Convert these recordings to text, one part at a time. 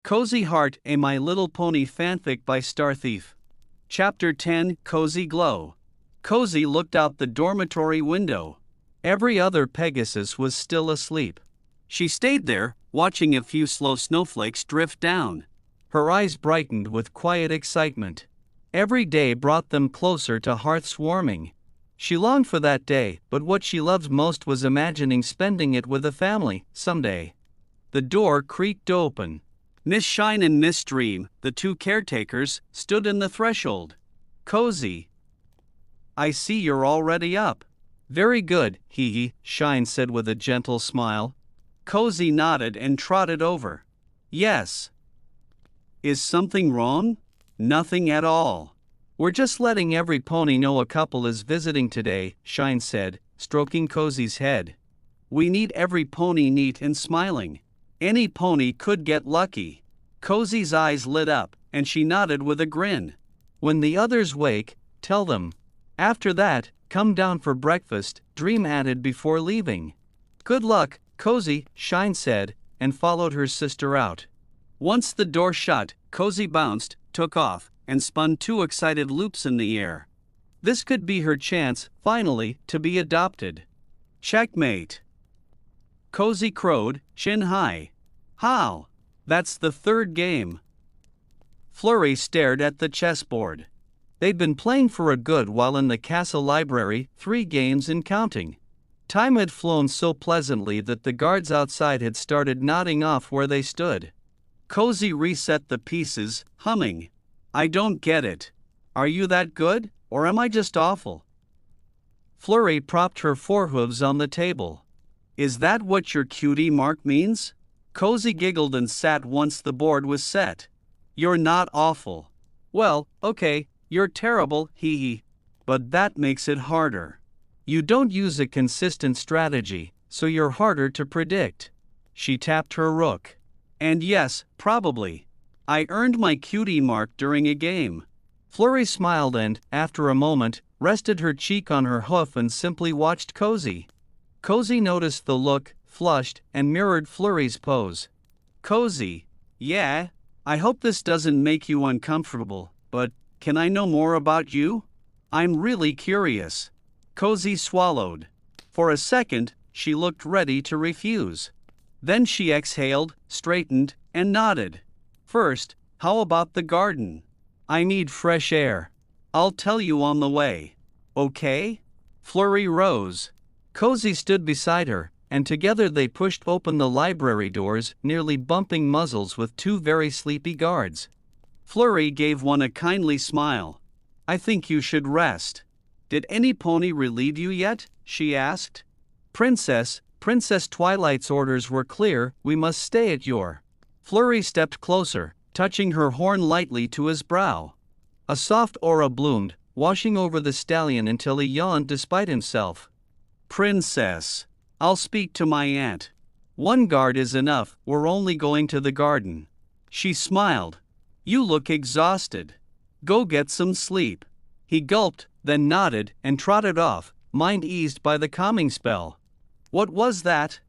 Cozy Heart, a My Little Pony fanfic by StarThief. Chapter 10, Cozy Glow. Cozy looked out the dormitory window. Every other Pegasus was still asleep. She stayed there, watching a few slow snowflakes drift down. Her eyes brightened with quiet excitement. Every day brought them closer to hearths warming. She longed for that day, but what she loved most was imagining spending it with a family, someday. The door creaked open. Miss Shine and Miss Dream, the two caretakers, stood in the threshold. Cozy. I see you're already up. Very good, hee, Shine said with a gentle smile. Cozy nodded and trotted over. Yes. Is something wrong? Nothing at all. We're just letting every pony know a couple is visiting today, Shine said, stroking Cozy's head. We need every pony neat and smiling. Any pony could get lucky. Cozy's eyes lit up, and she nodded with a grin. When the others wake, tell them. After that, come down for breakfast, Dream added before leaving. Good luck, Cozy, Shine said, and followed her sister out. Once the door shut, Cozy bounced, took off, and spun two excited loops in the air. This could be her chance, finally, to be adopted. Checkmate. Cozy crowed, chin high. How? That's the third game. Flurry stared at the chessboard. They'd been playing for a good while in the castle library, 3 games and counting. Time had flown so pleasantly that the guards outside had started nodding off where they stood. Cozy reset the pieces, humming. I don't get it. Are you that good, or am I just awful? Flurry propped her forehooves on the table. Is that what your cutie mark means? Cozy giggled and sat once the board was set. You're not awful. Well, okay, you're terrible, hee. But that makes it harder. You don't use a consistent strategy, so you're harder to predict. She tapped her rook. And yes, probably. I earned my cutie mark during a game. Flurry smiled and, after a moment, rested her cheek on her hoof and simply watched Cozy. Cozy noticed the look, flushed, and mirrored Flurry's pose. Cozy. Yeah? I hope this doesn't make you uncomfortable, but can I know more about you? I'm really curious. Cozy swallowed. For a second, she looked ready to refuse. Then she exhaled, straightened, and nodded. First, how about the garden? I need fresh air. I'll tell you on the way. Okay? Flurry rose. Cozy stood beside her, and together they pushed open the library doors, nearly bumping muzzles with 2 very sleepy guards. Flurry gave one a kindly smile. I think you should rest. Did any pony relieve you yet? She asked. Princess Twilight's orders were clear, we must stay at your. Flurry stepped closer, touching her horn lightly to his brow. A soft aura bloomed, washing over the stallion until he yawned despite himself. Princess, I'll speak to my aunt. 1 guard is enough, we're only going to the garden. She smiled. You look exhausted. Go get some sleep. He gulped, then nodded and trotted off, mind eased by the calming spell. What was that?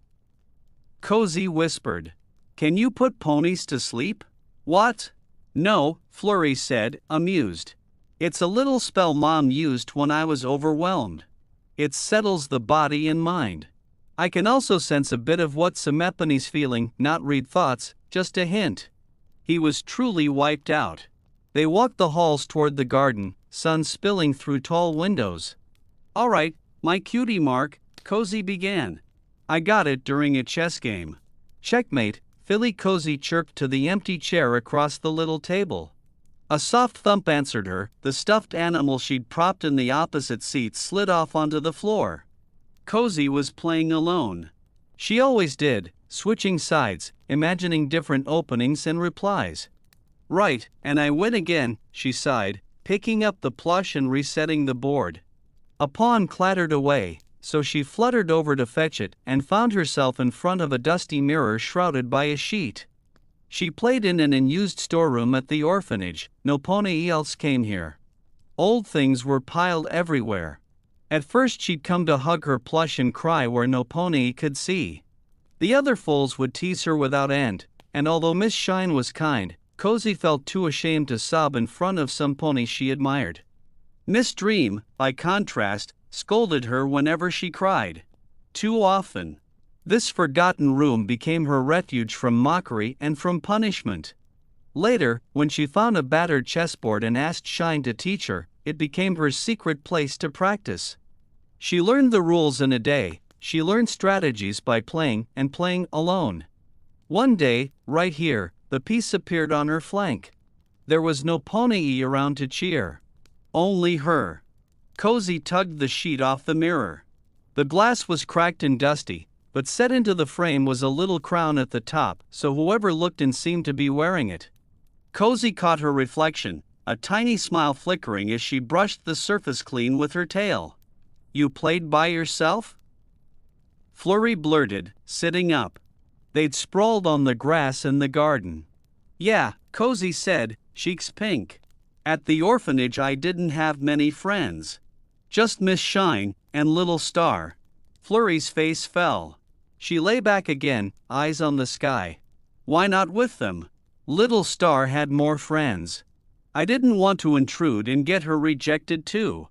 Cozy whispered. Can you put ponies to sleep? What? No, Flurry said, amused. It's a little spell Mom used when I was overwhelmed. It settles the body and mind. I can also sense a bit of what Semephanie's feeling, not read thoughts, just a hint. He was truly wiped out. They walked the halls toward the garden, sun spilling through tall windows. All right, my cutie mark, Cozy began. I got it during a chess game. Checkmate, Filly Cozy chirped to the empty chair across the little table. A soft thump answered her, the stuffed animal she'd propped in the opposite seat slid off onto the floor. Cozy was playing alone. She always did, switching sides, imagining different openings and replies. Right, and I win again, she sighed, picking up the plush and resetting the board. A pawn clattered away, so she fluttered over to fetch it and found herself in front of a dusty mirror shrouded by a sheet. She played in an unused storeroom at the orphanage, no pony else came here. Old things were piled everywhere. At first she'd come to hug her plush and cry where no pony could see. The other foals would tease her without end, and although Miss Shine was kind, Cozy felt too ashamed to sob in front of some pony she admired. Miss Dream, by contrast, scolded her whenever she cried. Too often. This forgotten room became her refuge from mockery and from punishment. Later, when she found a battered chessboard and asked Shine to teach her, it became her secret place to practice. She learned the rules in a day. She learned strategies by playing and playing alone. One day, right here, the piece appeared on her flank. There was no pony around to cheer. Only her. Cozy tugged the sheet off the mirror. The glass was cracked and dusty, but set into the frame was a little crown at the top, so whoever looked in seemed to be wearing it. Cozy caught her reflection, a tiny smile flickering as she brushed the surface clean with her tail. You played by yourself? Flurry blurted, sitting up. They'd sprawled on the grass in the garden. Yeah, Cozy said, cheeks pink. At the orphanage I didn't have many friends. Just Miss Shine and Little Star. Flurry's face fell. She lay back again, eyes on the sky. Why not with them? Little Star had more friends. I didn't want to intrude and get her rejected too.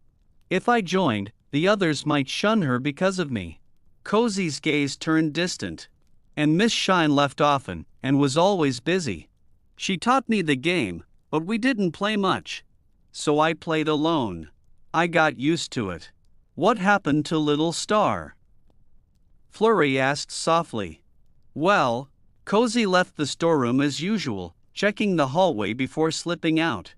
If I joined, the others might shun her because of me. Cozy's gaze turned distant. And Miss Shine left often, and was always busy. She taught me the game, but we didn't play much. So I played alone. I got used to it. What happened to Little Star? Flurry asked softly. Well, Cozy left the storeroom as usual, checking the hallway before slipping out.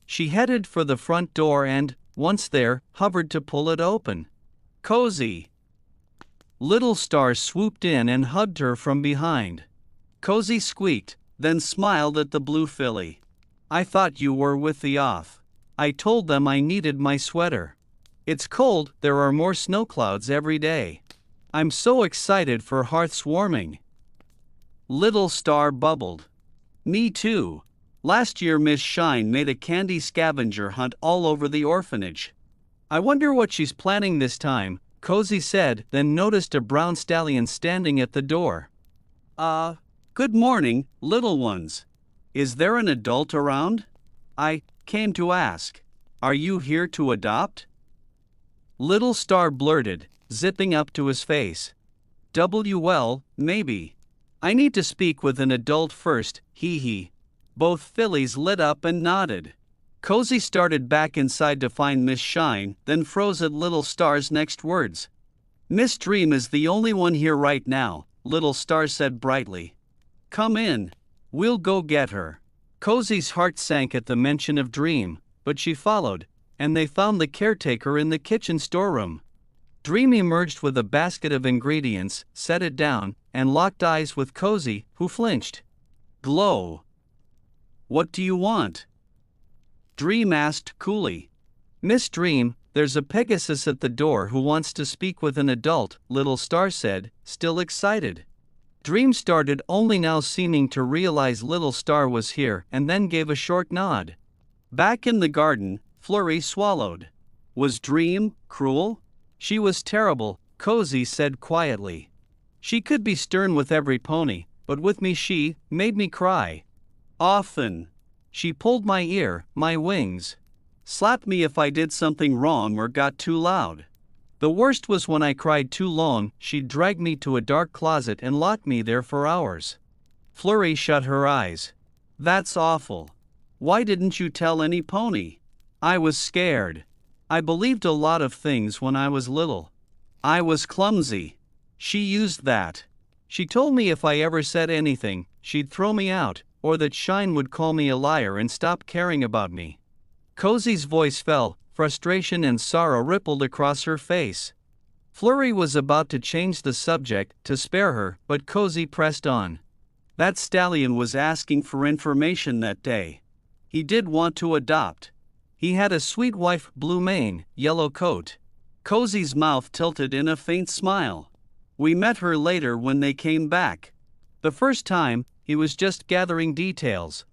She headed for the front door and, once there, hovered to pull it open. Cozy! Little Star swooped in and hugged her from behind. Cozy squeaked, then smiled at the blue filly. I thought you were with the off. I told them I needed my sweater. It's cold, there are more snow clouds every day. I'm so excited for hearth's warming. Little Star bubbled. Me too. Last year Miss Shine made a candy scavenger hunt all over the orphanage. I wonder what she's planning this time, Cozy said, then noticed a brown stallion standing at the door. Good morning, little ones. Is there an adult around? I came to ask. Are you here to adopt? Little Star blurted, zipping up to his face. Well, maybe. I need to speak with an adult first, hee hee. Both fillies lit up and nodded. Cozy started back inside to find Miss Shine, then froze at Little Star's next words. Miss Dream is the only one here right now, Little Star said brightly. Come in. We'll go get her. Cozy's heart sank at the mention of Dream, but she followed, and they found the caretaker in the kitchen storeroom. Dream emerged with a basket of ingredients, set it down, and locked eyes with Cozy, who flinched. Glow. What do you want? Dream asked coolly. Miss Dream, there's a Pegasus at the door who wants to speak with an adult, Little Star said, still excited. Dream started only now seeming to realize Little Star was here and then gave a short nod. Back in the garden, Flurry swallowed. Was Dream cruel? She was terrible, Cozy said quietly. She could be stern with every pony, but with me she made me cry. Often. She pulled my ear, my wings. Slapped me if I did something wrong or got too loud. The worst was when I cried too long, she'd drag me to a dark closet and lock me there for hours. Flurry shut her eyes. That's awful. Why didn't you tell any pony? I was scared. I believed a lot of things when I was little. I was clumsy. She used that. She told me if I ever said anything, she'd throw me out, or that Shine would call me a liar and stop caring about me. Cozy's voice fell, frustration and sorrow rippled across her face. Flurry was about to change the subject to spare her, but Cozy pressed on. That stallion was asking for information that day. He did want to adopt. He had a sweet wife, blue mane, yellow coat. Cozy's mouth tilted in a faint smile. We met her later when they came back. The first time, he was just gathering details.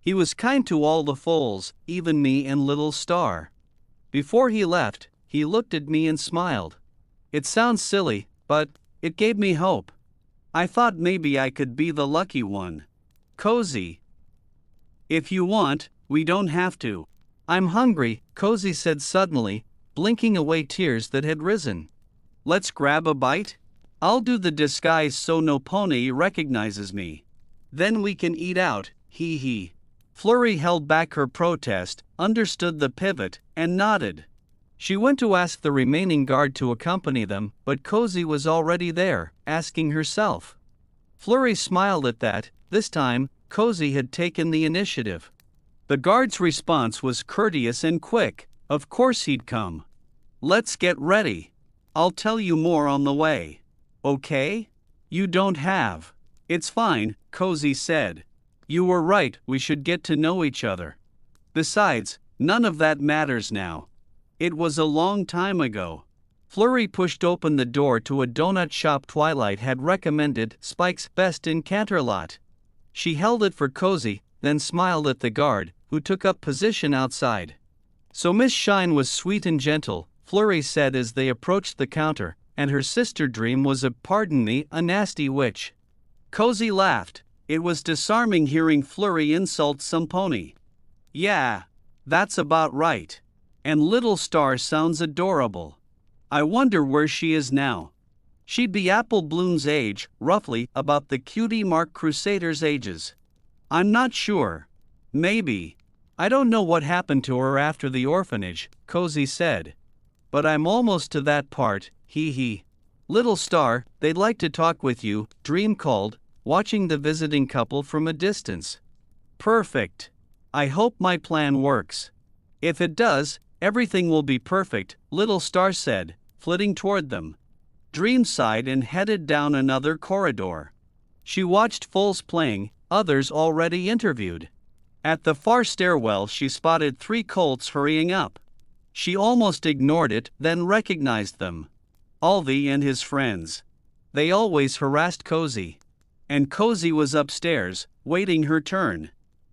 He was kind to all the foals, even me and Little Star. Before he left, he looked at me and smiled. It sounds silly, but it gave me hope. I thought maybe I could be the lucky one. Cozy. If you want, we don't have to. I'm hungry, Cozy said suddenly, blinking away tears that had risen. Let's grab a bite? I'll do the disguise so no pony recognizes me. Then we can eat out, hee hee. Flurry held back her protest, understood the pivot, and nodded. She went to ask the remaining guard to accompany them, but Cozy was already there, asking herself. Flurry smiled at that. This time, Cozy had taken the initiative. The guard's response was courteous and quick. Of course he'd come. Let's get ready. I'll tell you more on the way. Okay? You don't have. It's fine, Cozy said. You were right, we should get to know each other. Besides, none of that matters now. It was a long time ago. Flurry pushed open the door to a donut shop Twilight had recommended, Spike's Best in Canterlot. She held it for Cozy, then smiled at the guard, who took up position outside. So Miss Shine was sweet and gentle, Flurry said as they approached the counter, and her sister Dream was a nasty witch. Cozy laughed. It was disarming hearing Flurry insult some pony. Yeah, that's about right. And Little Star sounds adorable. I wonder where she is now. She'd be Apple Bloom's age, roughly about the Cutie Mark Crusaders' ages. I'm not sure. Maybe. I don't know what happened to her after the orphanage, Cozy said. But I'm almost to that part, hee hee. Little Star, they'd like to talk with you, Dream called, watching the visiting couple from a distance. Perfect. I hope my plan works. If it does, everything will be perfect, Little Star said, flitting toward them. Dream sighed and headed down another corridor. She watched foals playing, others already interviewed. At the far stairwell she spotted 3 colts hurrying up. She almost ignored it, then recognized them. Alvy and his friends. They always harassed Cozy. And Cozy was upstairs, waiting her turn.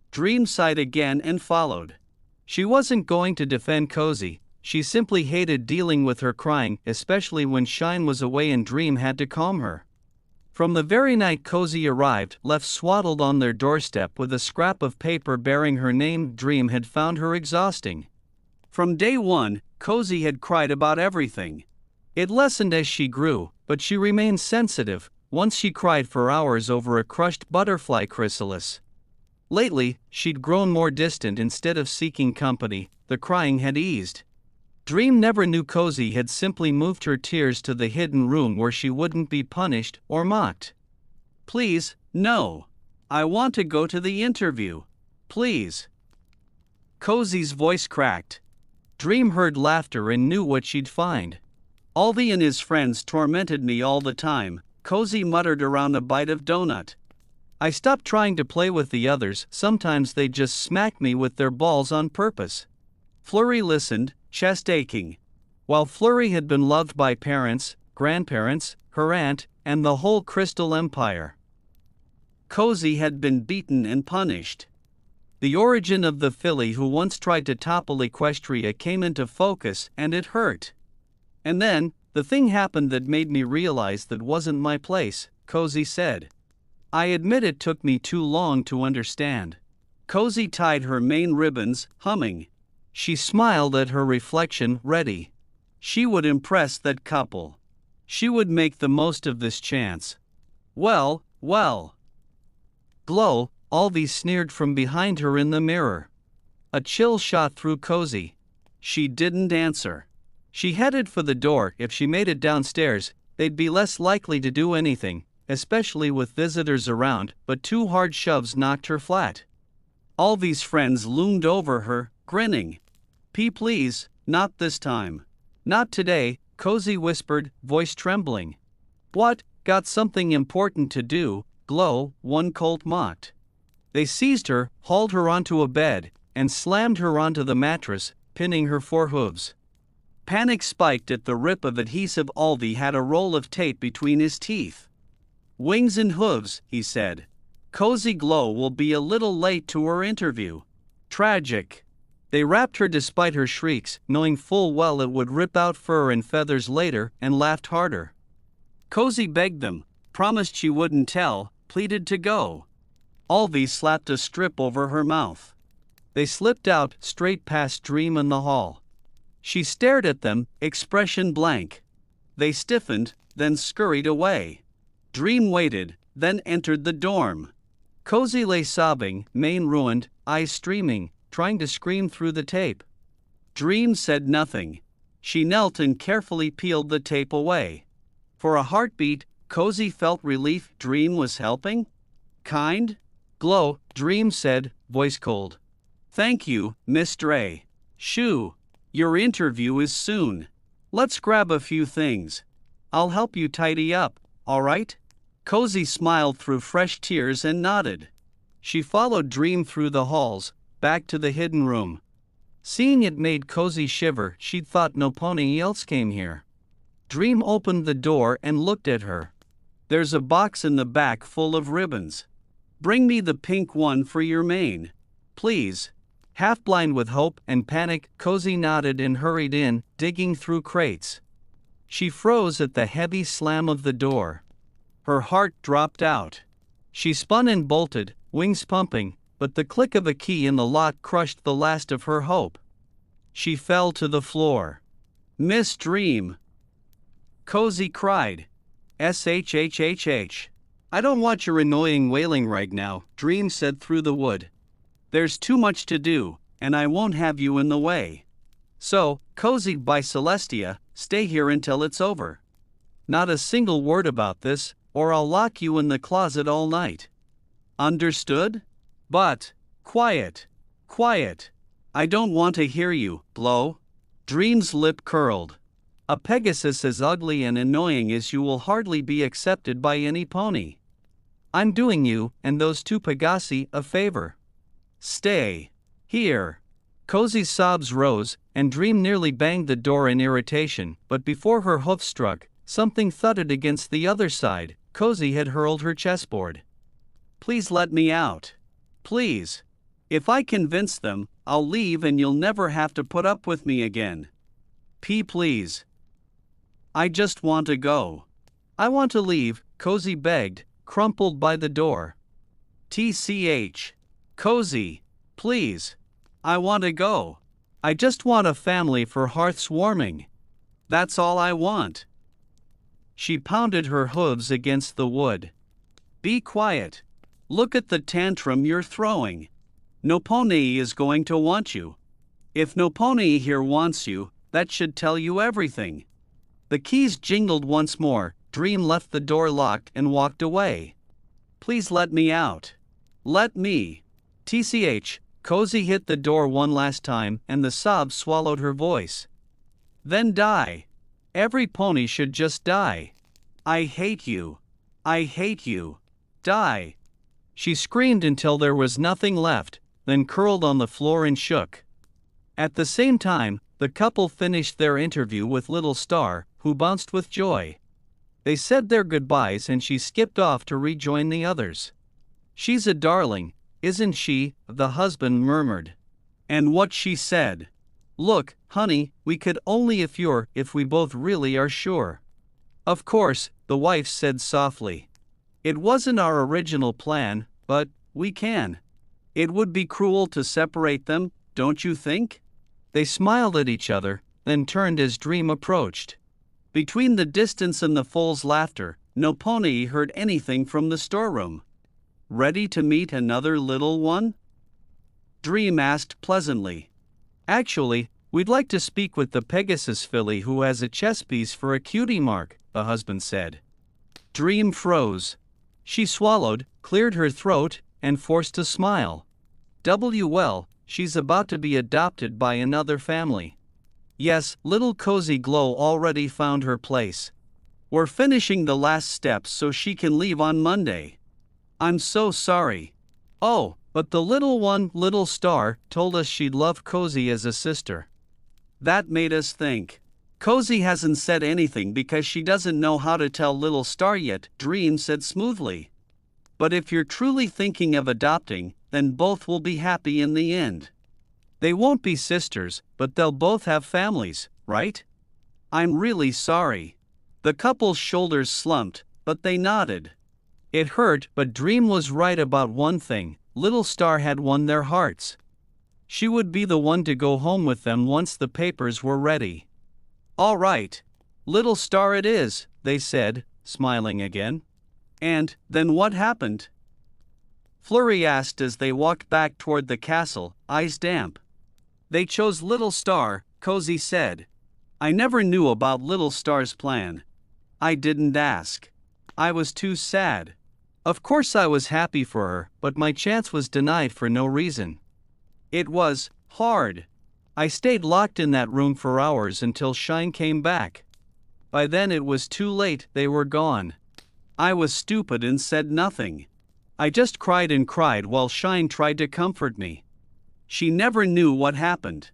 Dream sighed again and followed. She wasn't going to defend Cozy, she simply hated dealing with her crying, especially when Shine was away and Dream had to calm her. From the very night Cozy arrived, left swaddled on their doorstep with a scrap of paper bearing her name, Dream had found her exhausting. From day one, Cozy had cried about everything. It lessened as she grew, but she remained sensitive. Once she cried for hours over a crushed butterfly chrysalis. Lately, she'd grown more distant instead of seeking company, the crying had eased. Dream never knew Cozy had simply moved her tears to the hidden room where she wouldn't be punished or mocked. Please, no. I want to go to the interview. Please. Cozy's voice cracked. Dream heard laughter and knew what she'd find. Alvy and his friends tormented me all the time, Cozy muttered around a bite of donut. I stopped trying to play with the others, sometimes they just smack me with their balls on purpose. Flurry listened, chest aching. While Flurry had been loved by parents, grandparents, her aunt, and the whole Crystal Empire, Cozy had been beaten and punished. The origin of the filly who once tried to topple Equestria came into focus, and it hurt. And then, the thing happened that made me realize that wasn't my place, Cozy said. I admit it took me too long to understand. Cozy tied her main ribbons, humming. She smiled at her reflection, ready. She would impress that couple. She would make the most of this chance. Well. Glow, Alvy sneered from behind her in the mirror. A chill shot through Cozy. She didn't answer. She headed for the door. If she made it downstairs, they'd be less likely to do anything, especially with visitors around, but 2 hard shoves knocked her flat. Alvy's friends loomed over her, grinning. Please, not this time. Not today, Cozy whispered, voice trembling. What, got something important to do, Glow, one colt mocked. They seized her, hauled her onto a bed, and slammed her onto the mattress, pinning her 4 hooves. Panic spiked at the rip of adhesive. Alvy had a roll of tape between his teeth. Wings and hooves, he said. Cozy Glow will be a little late to her interview. Tragic. They wrapped her despite her shrieks, knowing full well it would rip out fur and feathers later, and laughed harder. Cozy begged them, promised she wouldn't tell, pleaded to go. Alvi slapped a strip over her mouth. They slipped out straight past Dream in the hall. She stared at them, expression blank. They stiffened, then scurried away. Dream waited, then entered the dorm. Cozy lay sobbing, mane ruined, eyes streaming, trying to scream through the tape. Dream said nothing. She knelt and carefully peeled the tape away. For a heartbeat, Cozy felt relief. Dream was helping? Kind? Glow, Dream said, voice cold. Thank you, Miss Dre. Shoo. Your interview is soon. Let's grab a few things. I'll help you tidy up, all right? Cozy smiled through fresh tears and nodded. She followed Dream through the halls, back to the hidden room. Seeing it made Cozy shiver. She'd thought nobody else came here. Dream opened the door and looked at her. There's a box in the back full of ribbons. Bring me the pink one for your mane. Please. Half blind with hope and panic, Cozy nodded and hurried in, digging through crates. She froze at the heavy slam of the door. Her heart dropped out. She spun and bolted, wings pumping, but the click of a key in the lock crushed the last of her hope. She fell to the floor. Miss Dream! Cozy cried. SHHHH. I don't want your annoying wailing right now, Dream said through the wood. There's too much to do, and I won't have you in the way. So, Cozy by Celestia, stay here until it's over. Not a single word about this, or I'll lock you in the closet all night. Understood? But, quiet. I don't want to hear you, Blow. Dream's lip curled. A Pegasus as ugly and annoying as you will hardly be accepted by any pony. I'm doing you and those two Pegasi a favor. Stay. Here. Cozy's sobs rose, and Dream nearly banged the door in irritation, but before her hoof struck, something thudded against the other side. Cozy had hurled her chessboard. Please let me out. Please. If I convince them, I'll leave and you'll never have to put up with me again. Please. I just want to go. I want to leave, Cozy begged, crumpled by the door. TCH. Cozy. Please. I want to go. I just want a family for hearths warming. That's all I want. She pounded her hooves against the wood. Be quiet. Look at the tantrum you're throwing. Nopone is going to want you. If Nopone here wants you, that should tell you everything. The keys jingled once more. Dream left the door locked and walked away. Please let me out. Let me. TCH. Cozy hit the door one last time and the sobs swallowed her voice. Then die. Every pony should just die. I hate you. I hate you. Die. She screamed until there was nothing left, then curled on the floor and shook. At the same time, the couple finished their interview with Little Star, who bounced with joy. They said their goodbyes and she skipped off to rejoin the others. She's a darling, isn't she? The husband murmured. And what she said. Look, honey, we could only if we both really are sure. Of course, the wife said softly. It wasn't our original plan, but we can. It would be cruel to separate them, don't you think? They smiled at each other, then turned as Dream approached. Between the distance and the foal's laughter, Nopone heard anything from the storeroom. Ready to meet another little one? Dream asked pleasantly. Actually, we'd like to speak with the Pegasus filly who has a chess piece for a cutie mark, the husband said. Dream froze. She swallowed, cleared her throat, and forced a smile. Well, she's about to be adopted by another family. Yes, little Cozy Glow already found her place. We're finishing the last steps so she can leave on Monday. I'm so sorry. Oh, but the little one, Little Star, told us she'd love Cozy as a sister. That made us think. Cozy hasn't said anything because she doesn't know how to tell Little Star yet, Dream said smoothly. But if you're truly thinking of adopting, then both will be happy in the end. They won't be sisters, but they'll both have families, right? I'm really sorry. The couple's shoulders slumped, but they nodded. It hurt, but Dream was right about one thing: Little Star had won their hearts. She would be the one to go home with them once the papers were ready. "All right. Little Star it is," they said, smiling again. "And then what happened?" Flurry asked as they walked back toward the castle, eyes damp. "They chose Little Star," Cozy said. "I never knew about Little Star's plan. I didn't ask. I was too sad. Of course I was happy for her, but my chance was denied for no reason. It was hard. I stayed locked in that room for hours until Shine came back. By then it was too late, they were gone. I was stupid and said nothing. I just cried and cried while Shine tried to comfort me. She never knew what happened.